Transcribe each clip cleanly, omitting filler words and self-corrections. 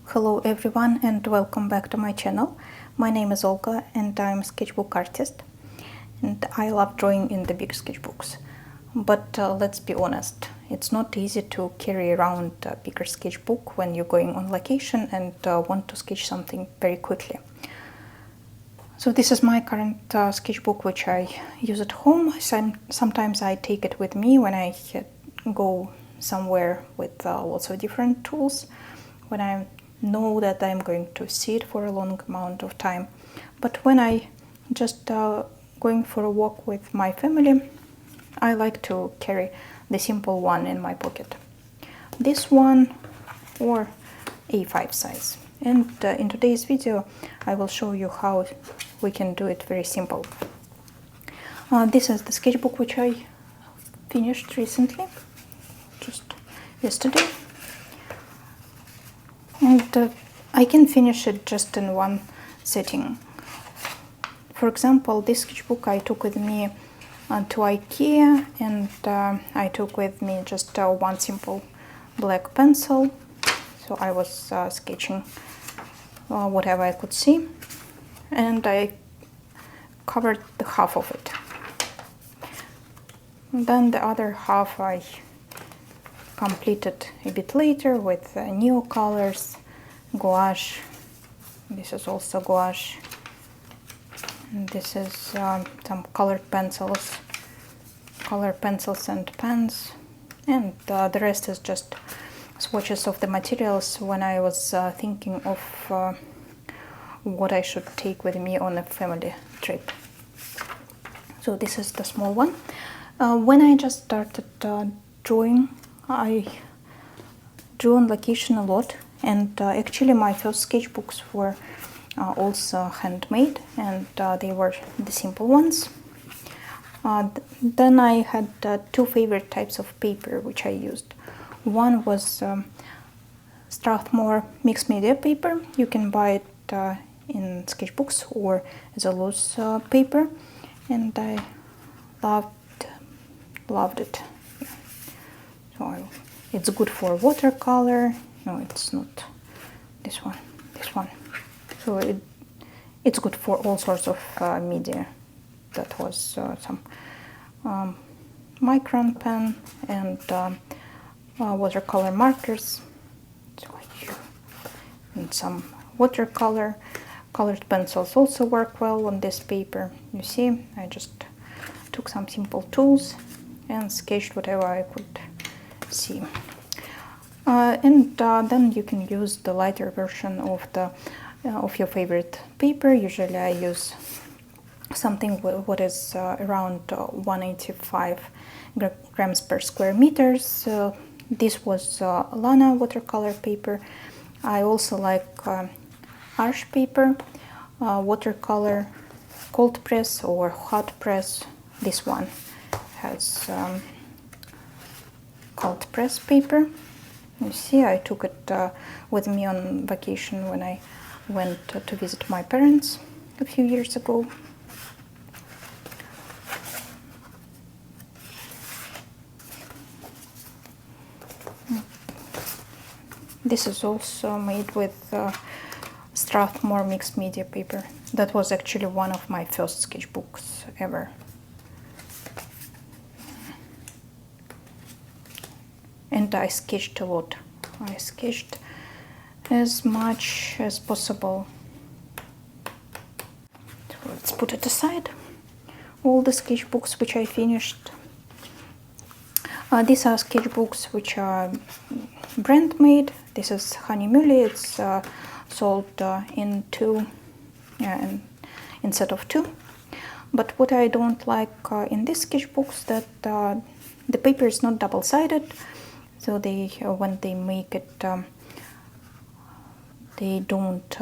Hello everyone and welcome back to my channel. My name is Olga and I'm a sketchbook artist and I love drawing in the big sketchbooks. But let's be honest, it's not easy to carry around a bigger sketchbook when you're going on location and want to sketch something very quickly. So this is my current sketchbook which I use at home. Sometimes I take it with me when I go somewhere with lots of different tools, when I know that I'm going to see it for a long amount of time. But when I just going for a walk with my family, I like to carry the simple one in my pocket. This one or A5 size. And in today's video I will show you how we can do it very simple. This is the sketchbook which I finished recently, just yesterday. And I can finish it just in one sitting. For example, this sketchbook I took with me to IKEA, and I took with me just one simple black pencil. So I was sketching whatever I could see, and I covered the half of it. And then the other half I completed a bit later with neo colors, gouache. This is also gouache. And this is some colored pencils, and pens, and the rest is just swatches of the materials when I was thinking of what I should take with me on a family trip. So this is the small one. When I just started drawing, I drew on location a lot, and actually my first sketchbooks were also handmade, and they were the simple ones. Then I had two favorite types of paper which I used. One was Strathmore mixed media paper. You can buy it in sketchbooks or as a loose paper, and I loved it. So it's good for watercolor. No, it's not this one. So it's good for all sorts of media. That was some micron pen and watercolor markers. So here, and some watercolor. Colored pencils also work well on this paper. You see, I just took some simple tools and sketched whatever I could see. And then you can use the lighter version of your favorite paper. Usually I use something what is around 185 grams per square meters. This was Lana watercolor paper. I also like Arch paper, watercolor, cold press or hot press. This one has cold press paper. You see, I took it with me on vacation when I went to visit my parents a few years ago. This is also made with Strathmore mixed media paper. That was actually one of my first sketchbooks ever. And I sketched a lot. I sketched as much as possible. So let's put it aside. All the sketchbooks which I finished. These are sketchbooks which are brand made. This is Honey Muley. It's sold in two, instead of two. But what I don't like in these sketchbooks that the paper is not double-sided. So they, when they make it, they don't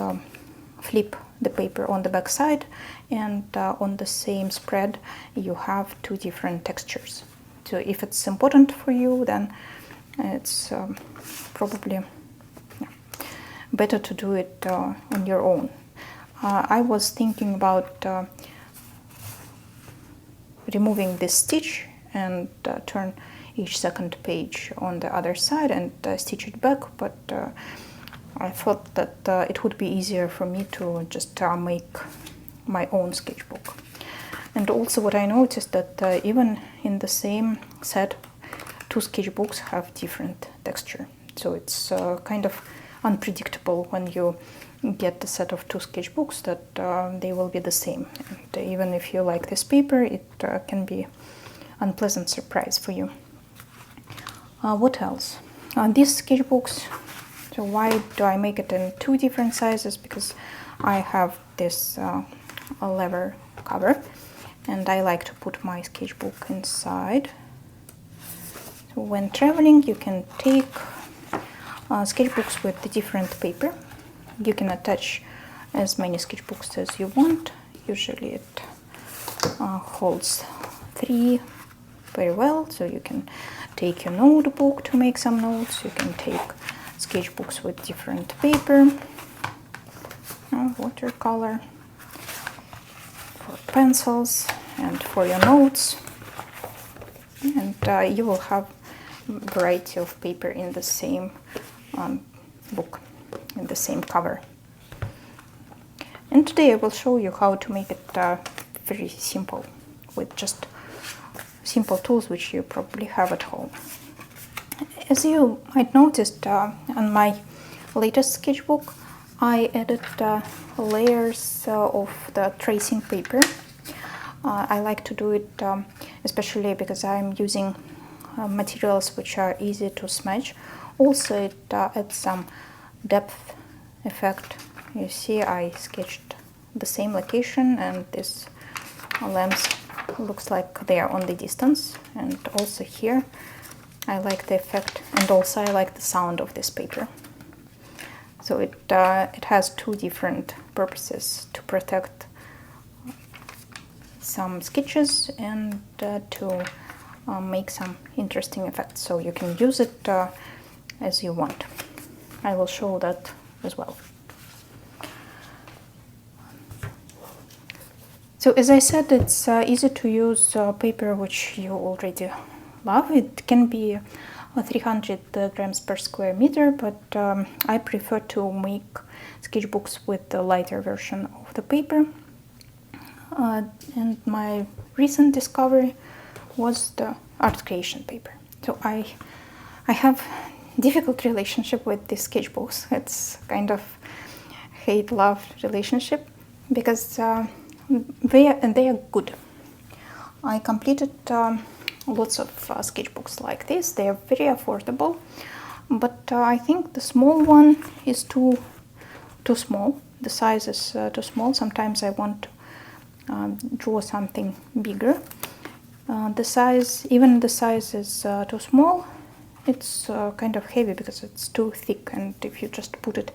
flip the paper on the back side, and on the same spread you have two different textures. So if it's important for you, then it's probably better to do it on your own. I was thinking about removing this stitch and turn each second page on the other side and stitch it back, but I thought that it would be easier for me to just make my own sketchbook. And also what I noticed that even in the same set, two sketchbooks have different texture. So it's kind of unpredictable when you get a set of two sketchbooks that they will be the same. And even if you like this paper, it can be unpleasant surprise for you. What else? These sketchbooks, so why do I make it in two different sizes? Because I have this leather cover and I like to put my sketchbook inside. So when traveling, you can take sketchbooks with the different paper. You can attach as many sketchbooks as you want. Usually it holds 3 very well, so you can take your notebook to make some notes. You can take sketchbooks with different paper, watercolor, for pencils and for your notes. And you will have a variety of paper in the same book, in the same cover. And today I will show you how to make it very simple with just simple tools which you probably have at home. As you might notice, on my latest sketchbook I added layers of the tracing paper. I like to do it especially because I'm using materials which are easy to smudge. Also it adds some depth effect. You see I sketched the same location and this lamps looks like they are on the distance, and also here I like the effect, and also I like the sound of this paper. So it has two different purposes: to protect some sketches and to make some interesting effects. So you can use it as you want. I will show that as well. So as I said, it's easy to use paper which you already love. It can be 300 grams per square meter, but I prefer to make sketchbooks with the lighter version of the paper. And my recent discovery was the art creation paper. So I have difficult relationship with these sketchbooks. It's kind of hate-love relationship because they are good. I completed lots of sketchbooks like this. They are very affordable, but I think the small one is too small. The size is too small. Sometimes I want to draw something bigger. Even the size is too small. It's kind of heavy because it's too thick, and if you just put it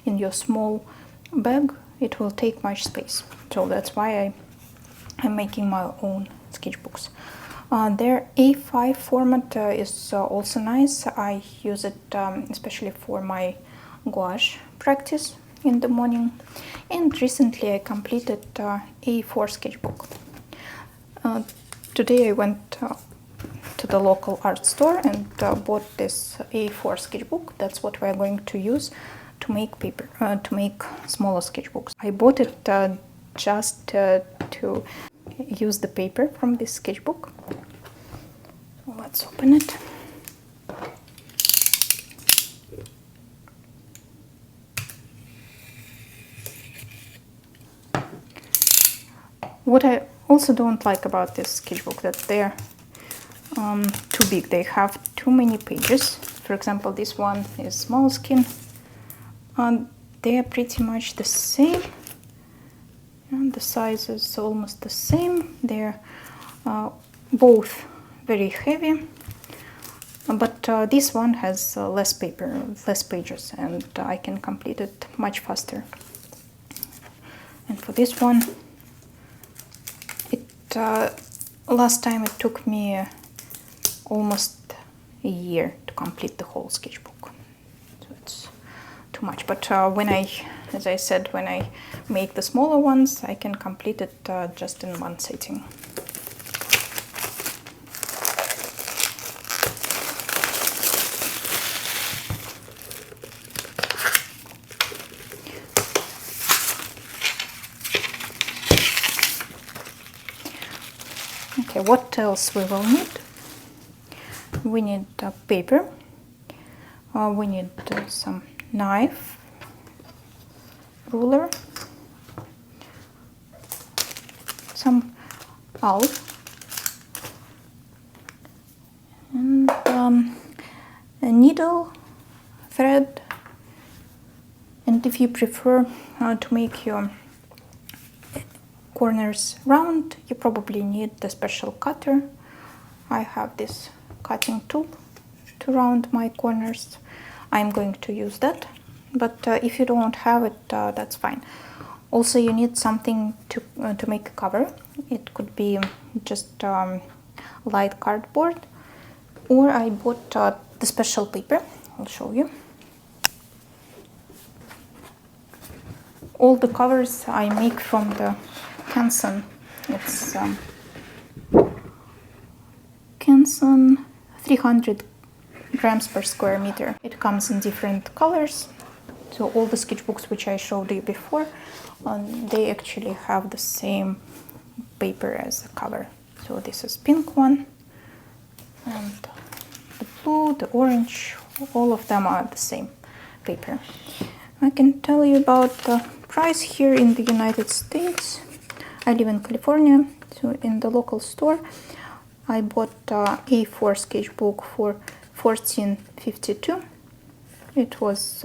in your small bag, it will take much space. So that's why I'm making my own sketchbooks. Their A5 format is also nice. I use it especially for my gouache practice in the morning. And recently I completed A4 sketchbook. Today I went to the local art store and bought this A4 sketchbook. That's what we're going to use to make paper, to make smaller sketchbooks. I bought it just to use the paper from this sketchbook. Let's open it. What I also don't like about this sketchbook that they're too big. They have too many pages. For example, this one is moleskin. They are pretty much the same, and the size is almost the same. They're both very heavy, but this one has less paper, less pages, and I can complete it much faster. And for this one, last time it took me almost a year to complete the whole sketchbook. So it's too much. But as I said, when I make the smaller ones, I can complete it just in one sitting. Okay, what else we will need? We need paper. We need some knife, ruler, some owl, and a needle, thread, and if you prefer to make your corners round, you probably need the special cutter. I have this cutting tool to round my corners. I'm going to use that, but if you don't have it, that's fine. Also, you need something to make a cover. It could be just light cardboard, or I bought the special paper. I'll show you. All the covers I make from the Canson. It's Canson 300 grams per square meter. It comes in different colors. So all the sketchbooks which I showed you before, they actually have the same paper as a cover. So this is pink one, and the blue, the orange, all of them are the same paper. I can tell you about the price here in the United States. I live in California, so in the local store I bought A4 sketchbook for $14.52. It was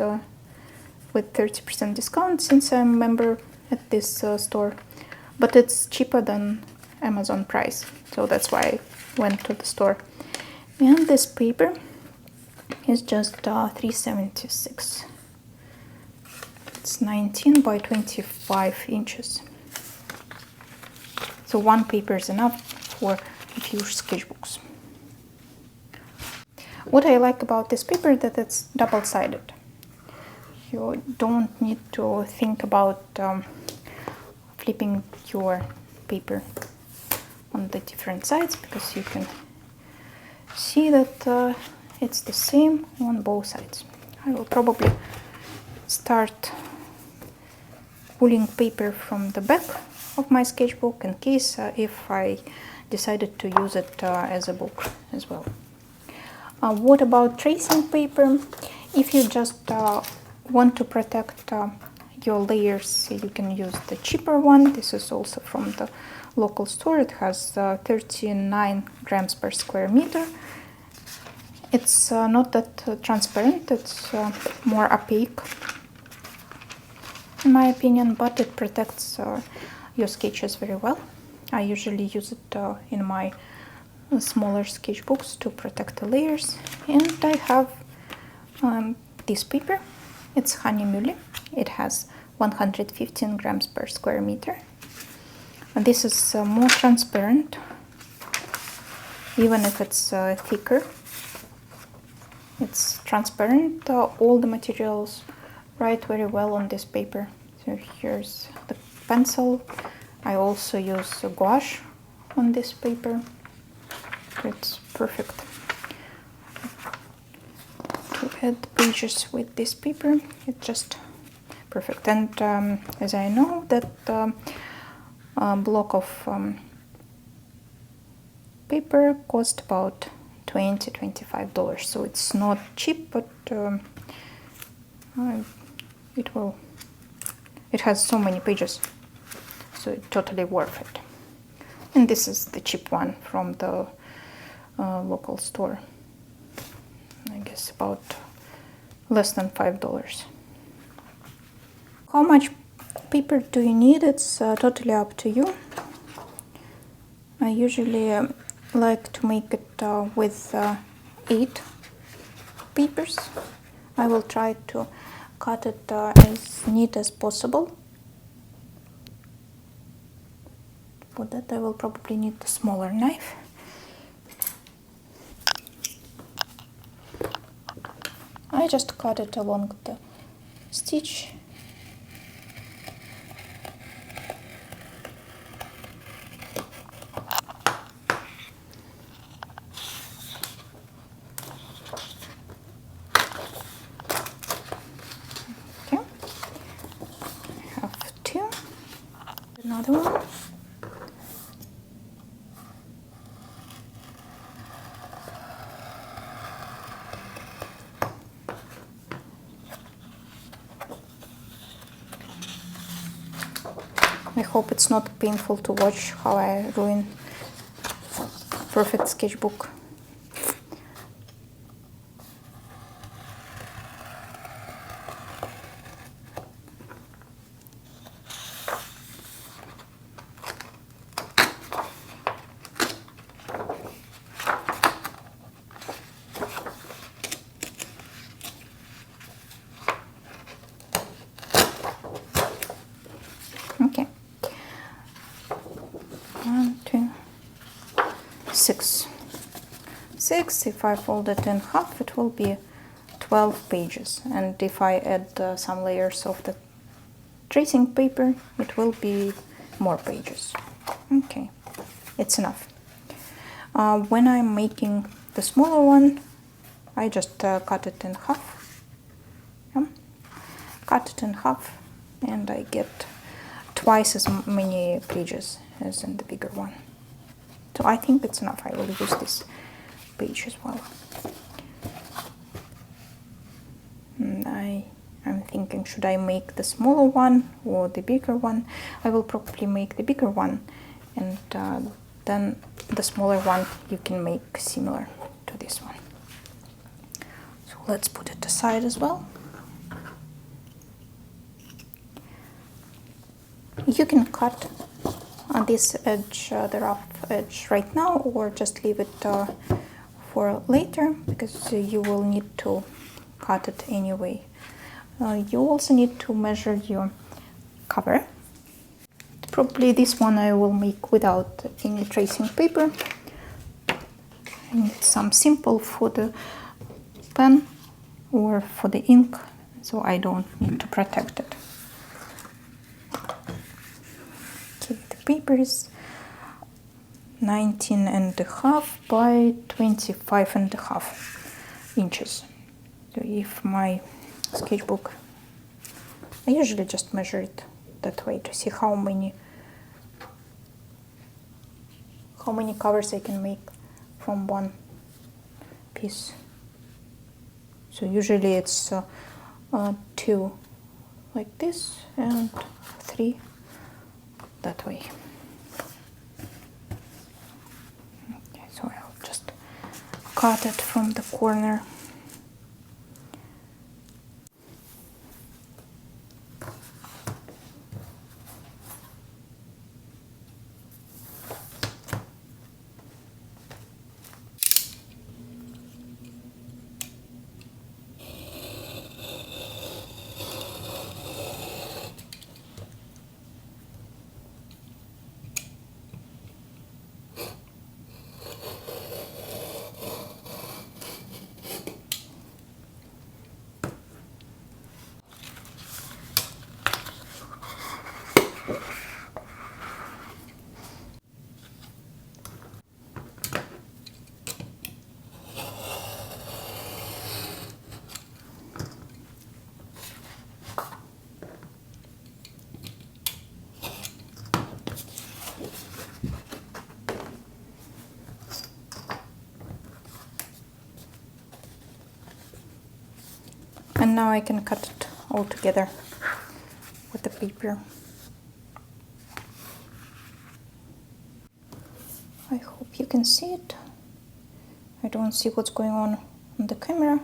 with 30% discount since I'm a member at this store, but it's cheaper than Amazon price, so that's why I went to the store. And this paper is just $3.76. It's 19 by 25 inches. So one paper is enough for a few sketchbooks. What I like about this paper is that it's double-sided. You don't need to think about flipping your paper on the different sides, because you can see that it's the same on both sides. I will probably start pulling paper from the back of my sketchbook in case if I decided to use it as a book as well. What about tracing paper? If you just want to protect your layers, you can use the cheaper one. This is also from the local store. It has 39 grams per square meter. It's not that transparent, it's more opaque in my opinion, but it protects your sketches very well. I usually use it in my smaller sketchbooks to protect the layers. And I have this paper. It's honey muley. It has 115 grams per square meter. And this is more transparent, even if it's thicker. It's transparent. All the materials write very well on this paper. So here's the pencil. I also use gouache on this paper. It's perfect to add pages with this paper. It's just perfect. And as I know that block of paper cost about $20–25, so it's not cheap, but it has so many pages, so it's totally worth it. And this is the cheap one from the local store. I guess about less than $5. How much paper do you need? It's totally up to you. I usually like to make it with 8 papers. I will try to cut it as neat as possible. For that I will probably need a smaller knife. I just cut it along the stitch. Okay, I have 2. Another one. I hope it's not painful to watch how I ruin perfect sketchbook. Okay. 1, 2, 6. 6. If I fold it in half, it will be 12 pages. And if I add some layers of the tracing paper, it will be more pages. Okay, it's enough. When I'm making the smaller one, I just cut it in half. Yeah. Cut it in half, and I get twice as many pages as in the bigger one. So I think it's enough. I will use this page as well. And I'm thinking, should I make the smaller one or the bigger one? I will probably make the bigger one, and then the smaller one you can make similar to this one. So let's put it aside as well. You can cut on this edge, the rough edge, right now, or just leave it for later, because you will need to cut it anyway. You also need to measure your cover. Probably this one I will make without any tracing paper. I need some simple for the pen or for the ink, so I don't need to protect it. Paper is 19.5 by 25.5 inches. So if my sketchbook, I usually just measure it that way to see how many covers I can make from one piece. So usually it's 2 like this and 3 that way. Okay, so I'll just cut it from the corner. And now I can cut it all together with the paper. I hope you can see it. I don't see what's going on the camera.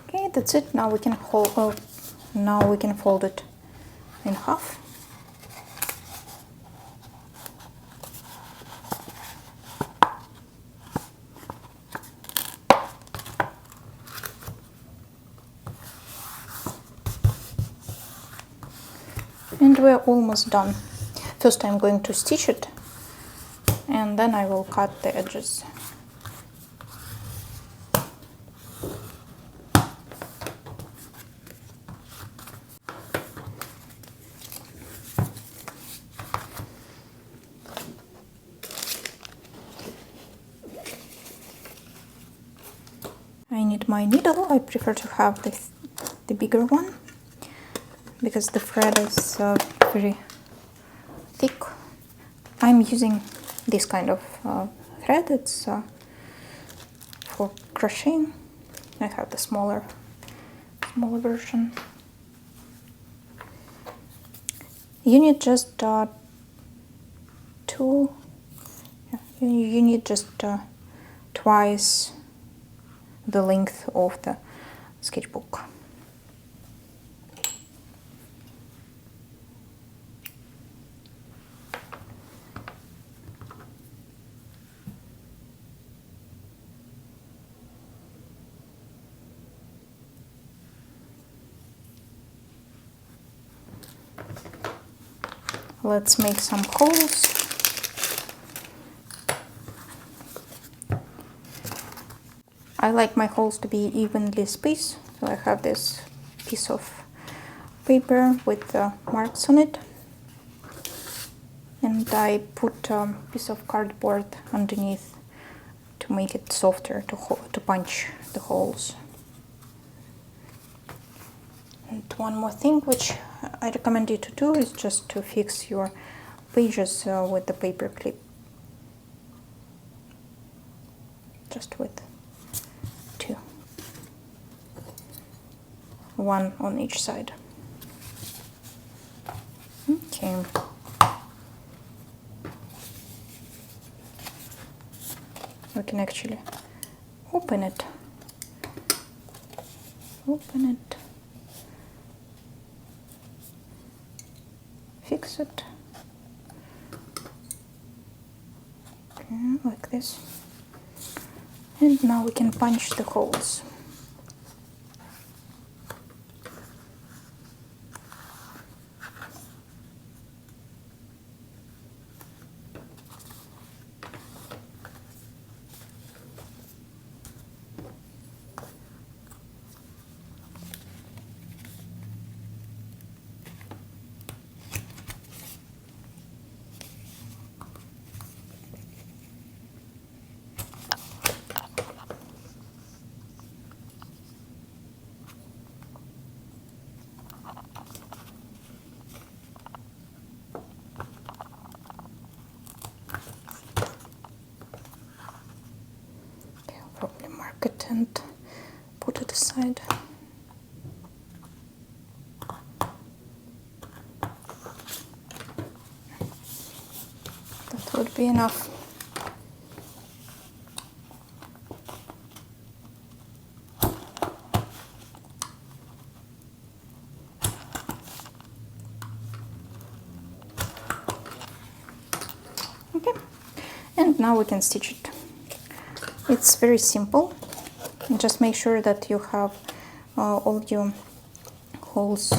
Okay, that's it. Now we can fold it in half. And we're almost done. First I'm going to stitch it, and then I will cut the edges. I need my needle. I prefer to have the bigger one because the thread is very thick. I'm using this kind of thread. It's for crocheting. I have the smaller version. You need just you need just twice the length of the sketchbook. Let's make some holes. I like my holes to be evenly spaced, so I have this piece of paper with marks on it, and I put a piece of cardboard underneath to make it softer to punch the holes. And one more thing which I recommend you to do is just to fix your pages with the paper clip. Just with two. One on each side. Okay. We can actually open it. Fix it. Okay, like this. And now we can punch the holes. Probably mark it and put it aside. That would be enough. Okay, and now we can stitch it. It's very simple. Just make sure that you have all your holes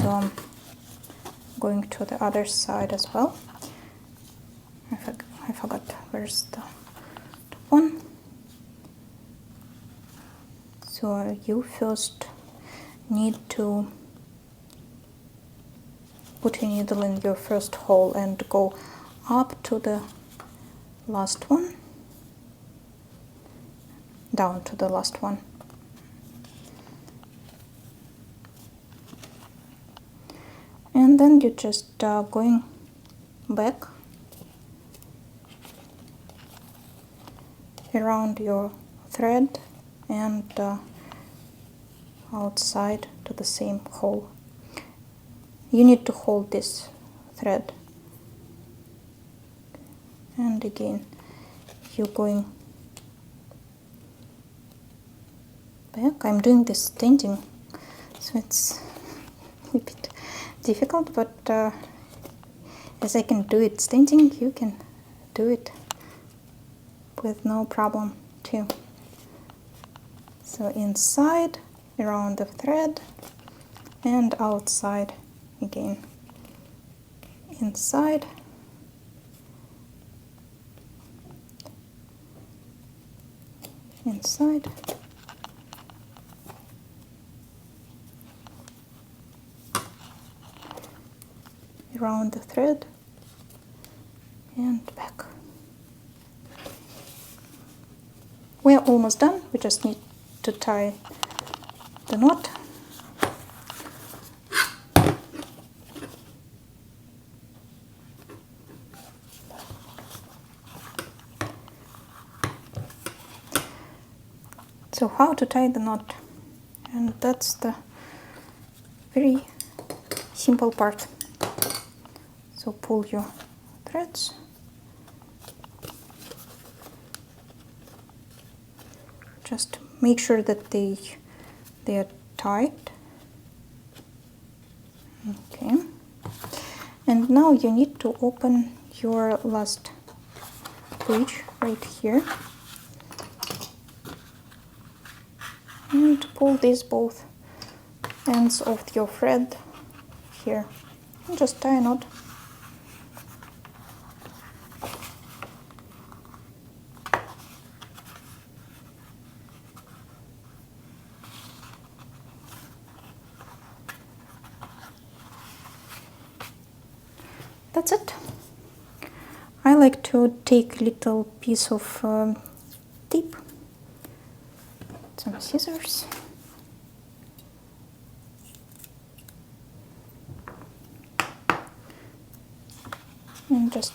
going to the other side as well. I forgot where's the top one. So you first need to put your needle in your first hole and go up to the last one. Down to the last one. And then you just going back around your thread and outside to the same hole. You need to hold this thread, and again you're going back. I'm doing this standing, so it's a bit difficult, but as I can do it standing, you can do it with no problem too. So inside, around the thread, and outside again. Inside, inside, around the thread, and back. We're almost done. We just need to tie the knot. So how to tie the knot, and that's the very simple part. So pull your threads, just make sure that they are tight. Okay, and now you need to open your last page right here and pull these both ends of your thread here and just tie a knot. That's it. I like to take a little piece of tape, some scissors, and just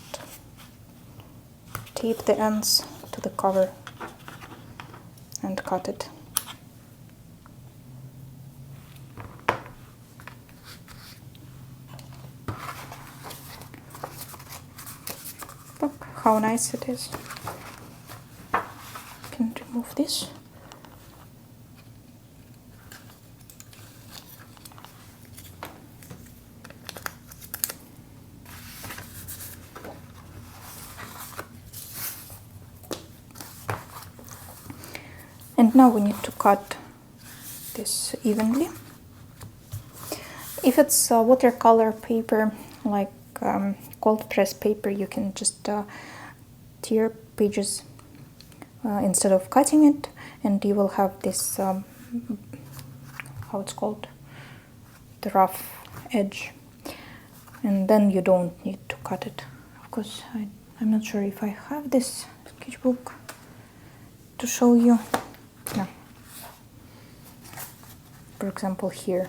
tape the ends to the cover and cut it. Look how nice it is. Can remove this. And now we need to cut this evenly. If it's watercolor paper, like cold press paper, you can just tear pages instead of cutting it, and you will have this, how it's called, the rough edge, and then you don't need to cut it. Of course, I'm not sure if I have this sketchbook to show you. No. For example, here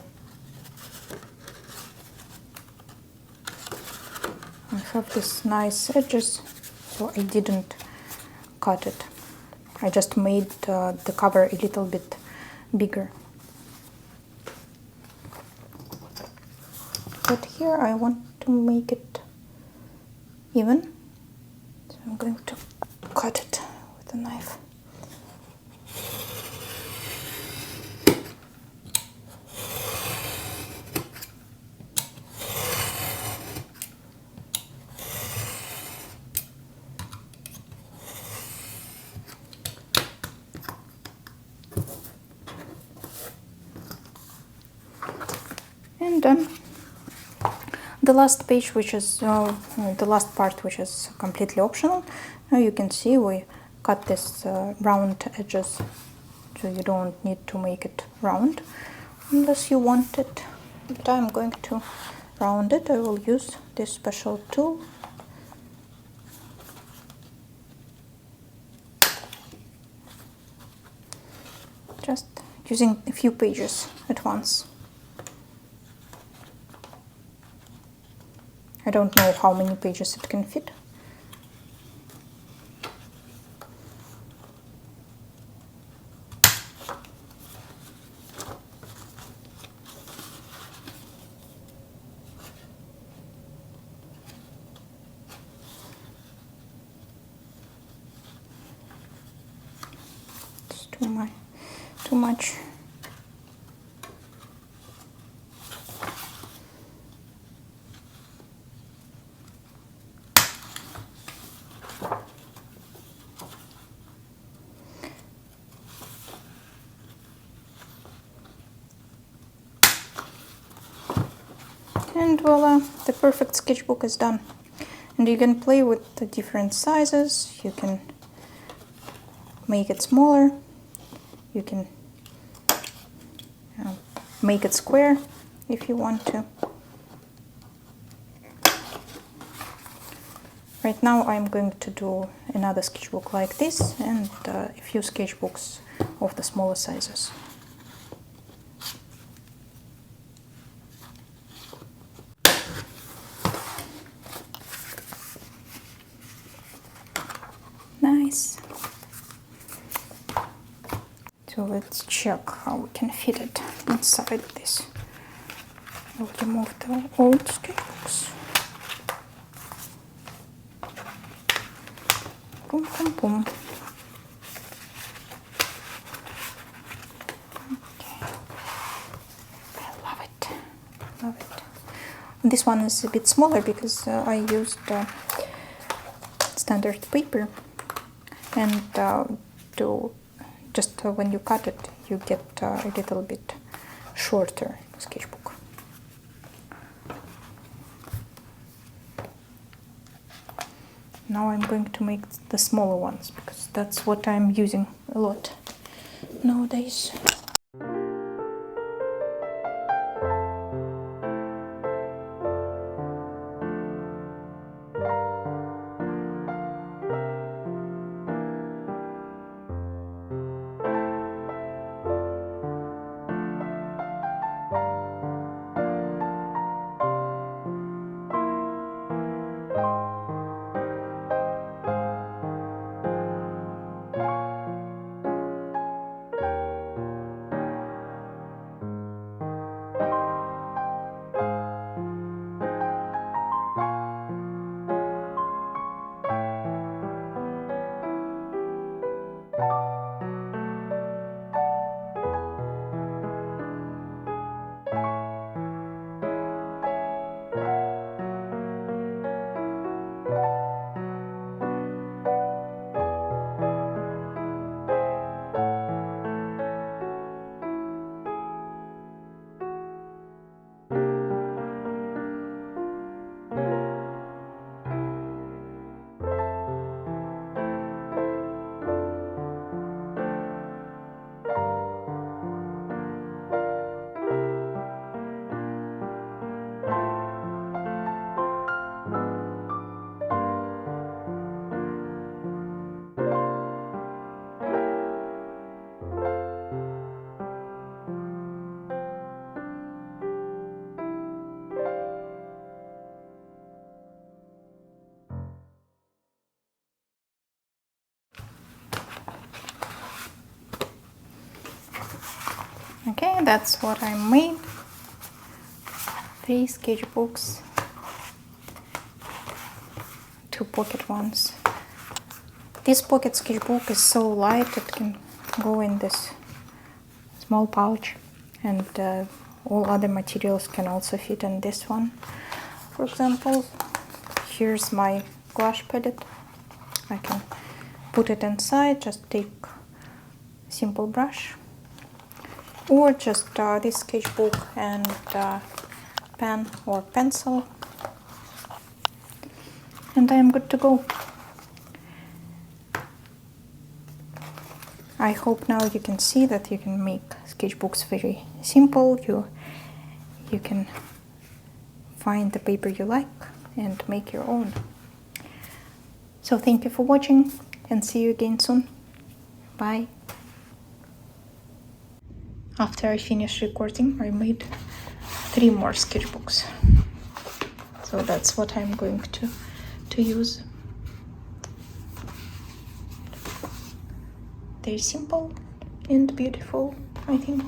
I have this nice edges, so I didn't cut it. I just made the cover a little bit bigger. But here I want to make it even, so I'm going to cut it with a knife. And then the last page, which is the last part, which is completely optional. Now you can see we cut this round edges, so you don't need to make it round unless you want it. But I'm going to round it. I will use this special tool. Just using a few pages at once. I don't know how many pages it can fit. It's too much. And voila, the perfect sketchbook is done. And you can play with the different sizes. You can make it smaller. You can make it square if you want to. Right now I'm going to do another sketchbook like this and a few sketchbooks of the smaller sizes. Nice. So let's check how we can fit it inside this. I'll remove the old sketchbooks. Boom, boom, boom. Okay. I love it. Love it. This one is a bit smaller because I used standard paper, and when you cut it, you get a little bit shorter sketchbook. Now I'm going to make the smaller ones because that's what I'm using a lot nowadays. Okay, that's what I made. 3 sketchbooks, 2 pocket ones. This pocket sketchbook is so light it can go in this small pouch, and all other materials can also fit in this one. For example, here's my gouache palette. I can put it inside, just take a simple brush, or just this sketchbook and pen or pencil, and I am good to go. I hope now you can see that you can make sketchbooks very simple. You can find the paper you like and make your own. So thank you for watching, and see you again soon. Bye. After I finished recording, I made 3 more sketchbooks. So that's what I'm going to use. They're simple and beautiful, I think.